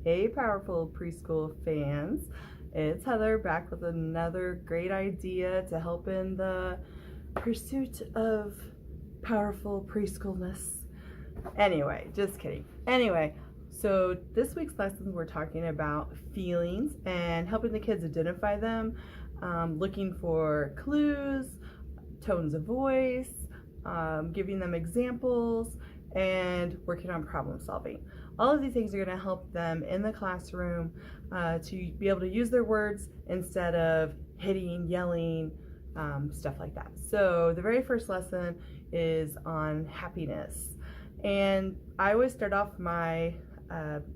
Hey, powerful preschool fans. It's Heather back with another great idea to help in the pursuit of powerful preschoolness. Anyway, just kidding. Anyway, so this week's lesson we're talking about feelings and helping the kids identify them, looking for clues, tones of voice, giving them examples, and working on problem solving. All of these things are going to help them in the classroom to be able to use their words instead of hitting, yelling, stuff like that. So the very first lesson is on happiness. And I always start off my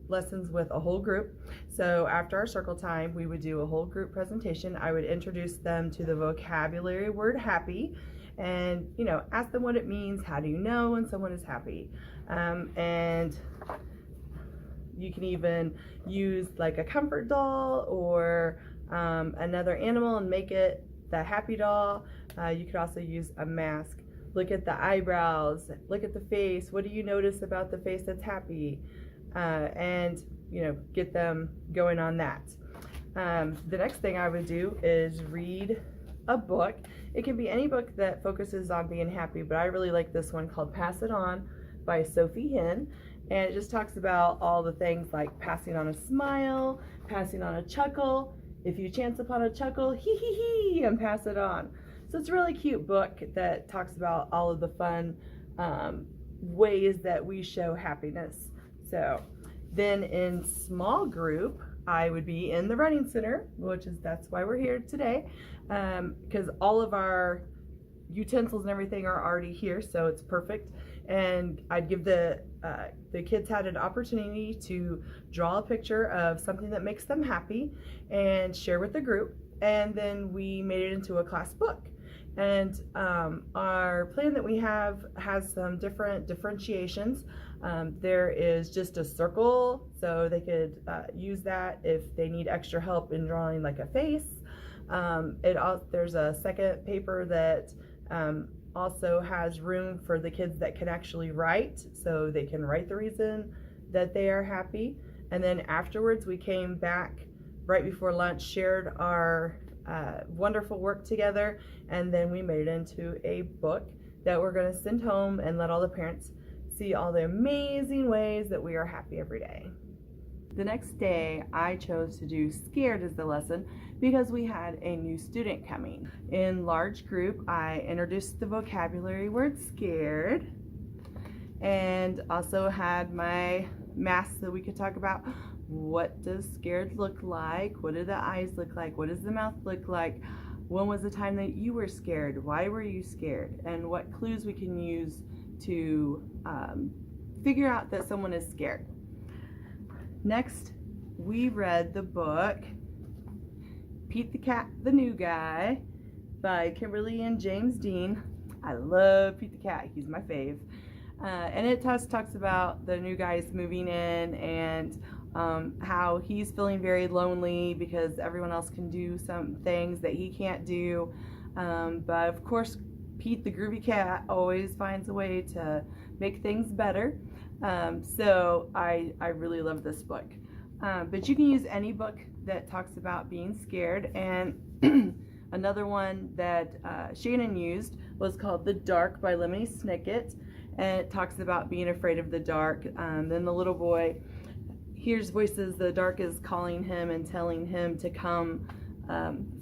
lessons with a whole group. So after our circle time, we would do a whole group presentation. I would introduce them to the vocabulary word happy and, ask them what it means. How do you know when someone is happy? And you can even use like a comfort doll or another animal and make it the happy doll. You could also use a mask. Look at the eyebrows, look at the face. What do you notice about the face that's happy? And get them going on that. The next thing I would do is read a book. It can be any book that focuses on being happy, but I really like this one called Pass It On by Sophie Hinn. And it just talks about all the things like passing on a smile, passing on a chuckle. If you chance upon a chuckle, hee hee hee, and pass it on. So it's a really cute book that talks about all of the fun ways that we show happiness. So then in small group, I would be in the Running Center, that's why we're here today, because all of our utensils and everything are already here, so it's perfect. And I'd give the kids had an opportunity to draw a picture of something that makes them happy and share with the group, and then we made it into a class book. And our plan that we have has some different differentiations. There is just a circle, so they could use that if they need extra help in drawing like a face. There's a second paper that also has room for the kids that can actually write, so they can write the reason that they are happy. And then afterwards we came back right before lunch, shared our wonderful work together, and then we made it into a book that we're going to send home and let all the parents see all the amazing ways that we are happy every day. The next day I chose to do scared as the lesson because we had a new student coming. In large group, I introduced the vocabulary word scared and also had my mask so we could talk about what does scared look like, what do the eyes look like, what does the mouth look like, when was the time that you were scared, why were you scared, and what clues we can use to figure out that someone is scared. Next, we read the book Pete the Cat, the New Guy by Kimberly and James Dean. I love Pete the Cat, he's my fave. And it talks about the new guys moving in and how he's feeling very lonely because everyone else can do some things that he can't do. But of course, Pete the Groovy Cat always finds a way to make things better. So I really love this book. But you can use any book that talks about being scared. And another one that Shannon used was called The Dark by Lemony Snicket. And it talks about being afraid of the dark. Then the little boy hears voices, the dark is calling him and telling him to come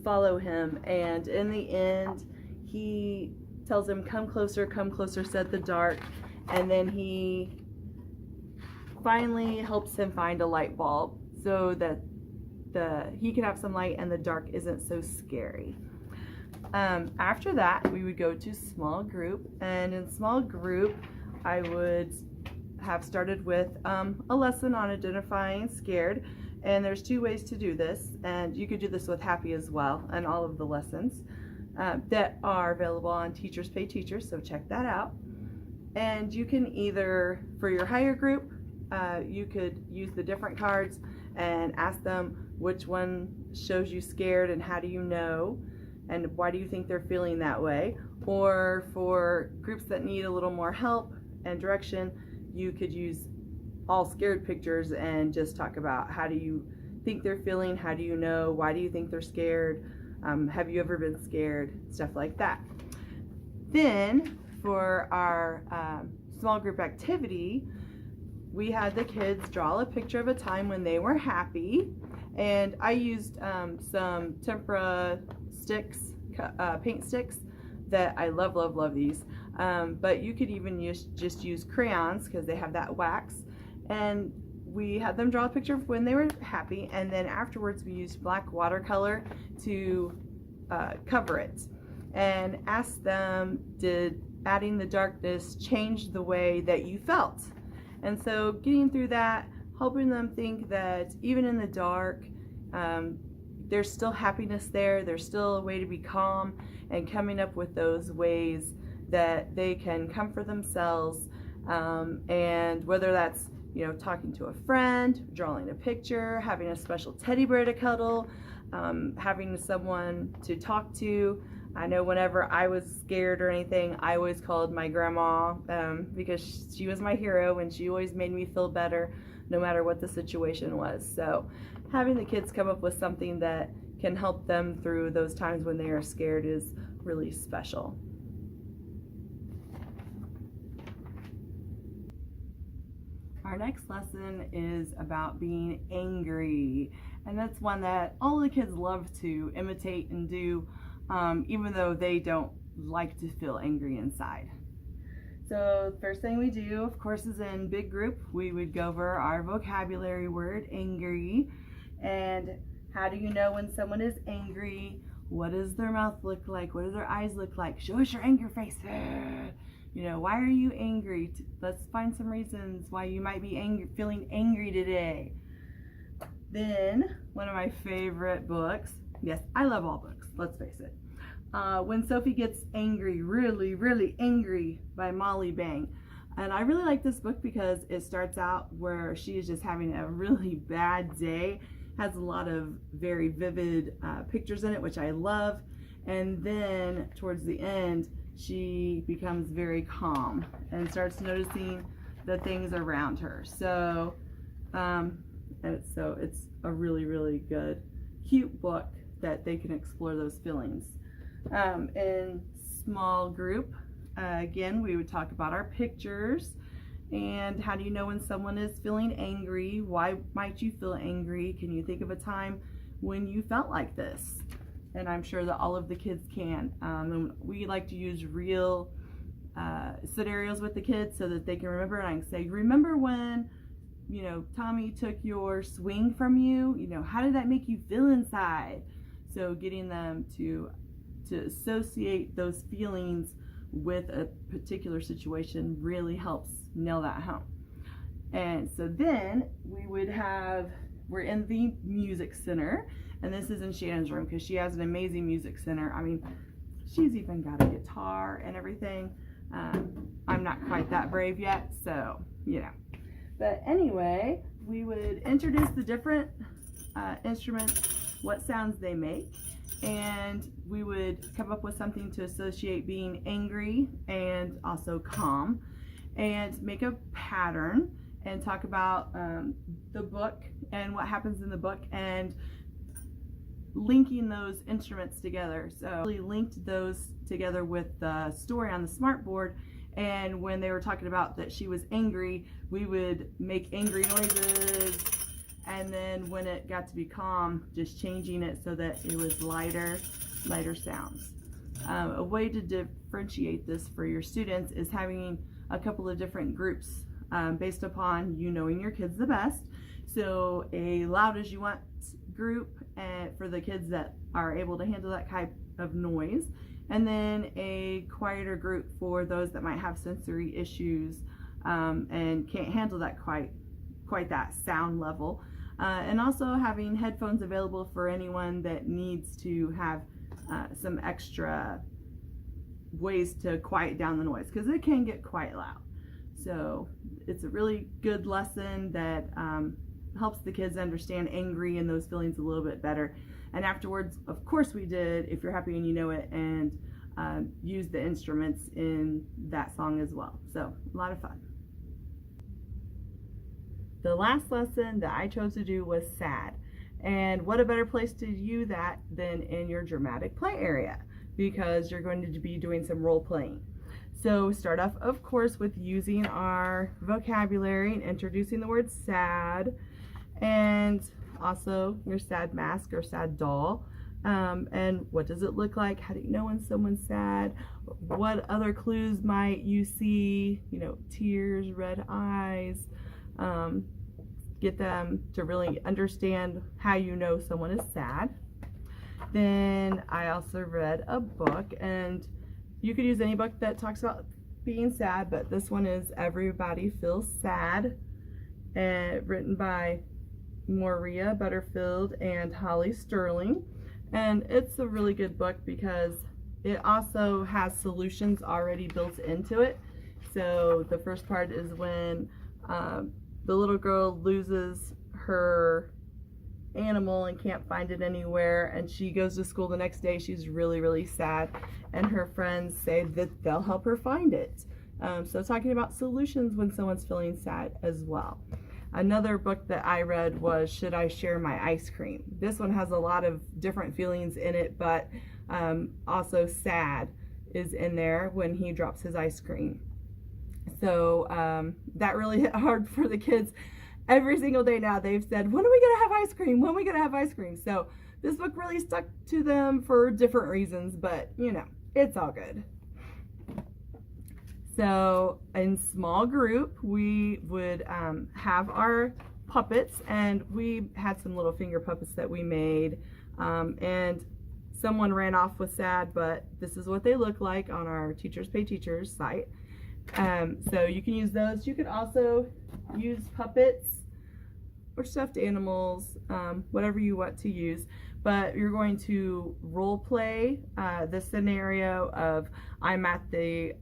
follow him. And in the end, he tells him, come closer, said the dark. And then he finally helps him find a light bulb so that he can have some light and the dark isn't so scary. After that, we would go to small group, and in small group I would have started with a lesson on identifying scared, and there's two ways to do this, and you could do this with happy as well, and all of the lessons that are available on Teachers Pay Teachers, so check that out. And you can either, for your higher group, you could use the different cards and ask them which one shows you scared and how do you know and why do you think they're feeling that way. Or for groups that need a little more help and direction, you could use all scared pictures and just talk about how do you think they're feeling, how do you know, why do you think they're scared, have you ever been scared, stuff like that. Then for our small group activity, we had the kids draw a picture of a time when they were happy, and I used some tempera sticks, paint sticks that I love these, but you could even just use crayons because they have that wax, and we had them draw a picture of when they were happy, and then afterwards we used black watercolor to cover it, and asked them, did adding the darkness change the way that you felt? And so getting through that, helping them think that even in the dark, there's still happiness there, there's still a way to be calm, and coming up with those ways that they can comfort themselves, and whether that's, you know, talking to a friend, drawing a picture, having a special teddy bear to cuddle, having someone to talk to. I know whenever I was scared or anything, I always called my grandma, because she was my hero and she always made me feel better no matter what the situation was. So having the kids come up with something that can help them through those times when they are scared is really special. Our next lesson is about being angry, and that's one that all the kids love to imitate and do, even though they don't like to feel angry inside. So first thing we do, of course, is in big group, we would go over our vocabulary word, angry, and how do you know when someone is angry? What does their mouth look like? What do their eyes look like? Show us your anger face. You know, why are you angry? Let's find some reasons why you might be angry, feeling angry today. Then, one of my favorite books, yes, I love all books, let's face it. When Sophie Gets Angry, Really Angry by Molly Bang. And I really like this book because it starts out where she is just having a really bad day, has a lot of very vivid pictures in it, which I love. And then towards the end, she becomes very calm and starts noticing the things around her. So, it's a really good, cute book that they can explore those feelings. In small group, again, we would talk about our pictures and how do you know when someone is feeling angry? Why might you feel angry? Can you think of a time when you felt like this? And I'm sure that all of the kids can. And we like to use real scenarios with the kids so that they can remember. And I can say, remember when, you know, Tommy took your swing from you? You know, how did that make you feel inside? So getting them to associate those feelings with a particular situation really helps nail that home. And so then we're in the music center, and this is in Shannon's room because she has an amazing music center. I mean, she's even got a guitar and everything. I'm not quite that brave yet, so, you know. But anyway, we would introduce the different instruments, what sounds they make, and we would come up with something to associate being angry and also calm, and make a pattern and talk about the book and what happens in the book and linking those instruments together. So we linked those together with the story on the smartboard, and when they were talking about that she was angry, we would make angry noises, and then when it got to be calm, just changing it so that it was lighter sounds. A way to differentiate this for your students is having a couple of different groups based upon you knowing your kids the best. So a loud as you want group for the kids that are able to handle that type of noise, and then a quieter group for those that might have sensory issues and can't handle that quite that sound level, and also having headphones available for anyone that needs to have some extra ways to quiet down the noise, because it can get quite loud. So it's a really good lesson that helps the kids understand angry and those feelings a little bit better. And afterwards, of course, we did If You're Happy and You Know It, and use the instruments in that song as well. So a lot of fun. the last lesson that I chose to do was sad. And what a better place to do that than in your dramatic play area, because you're going to be doing some role playing. So start off, of course, with using our vocabulary and introducing the word sad, and also your sad mask or sad doll. And what does it look like? How do you know when someone's sad? What other clues might you see? You know, tears, red eyes. Get them to really understand how you know someone is sad. Then I also read a book, and you could use any book that talks about being sad, but this one is Everybody Feels Sad, and written by Maria Butterfield and Holly Sterling. And it's a really good book because it also has solutions already built into it. So the first part is when the little girl loses her animal and can't find it anywhere, and she goes to school the next day. She's really sad, and her friends say that they'll help her find it. So talking about solutions when someone's feeling sad as well. Another book that I read was Should I Share My Ice Cream? This one has a lot of different feelings in it, but also sad is in there when he drops his ice cream. So that really hit hard for the kids. Every single day now they've said, when are we gonna have ice cream? When are we gonna have ice cream? So this book really stuck to them for different reasons, but you know, it's all good. So in small group, we would have our puppets, and we had some little finger puppets that we made, and someone ran off with sad, but this is what they look like on our Teachers Pay Teachers site. So you can use those. You could also use puppets or stuffed animals, whatever you want to use, but you're going to role play the scenario of I'm at the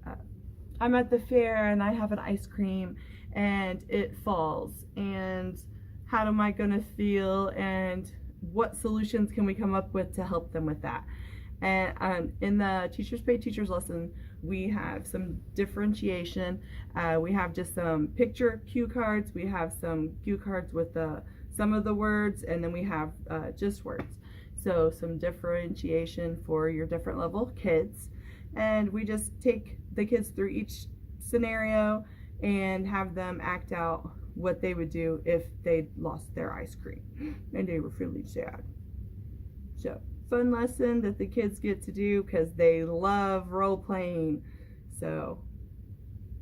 fair and I have an ice cream and it falls, and how am I gonna feel, and what solutions can we come up with to help them with that. And in the Teachers Pay Teachers lesson, we have some differentiation. We have just some picture cue cards. We have some cue cards with some of the words, and then we have just words. So some differentiation for your different level kids. And we just take the kids through each scenario and have them act out what they would do if they lost their ice cream and they were feeling sad. So fun lesson that the kids get to do because they love role playing. So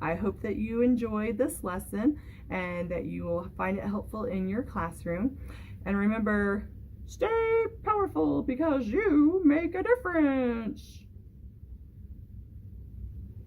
I hope that you enjoyed this lesson and that you will find it helpful in your classroom. And remember, stay powerful because you make a difference.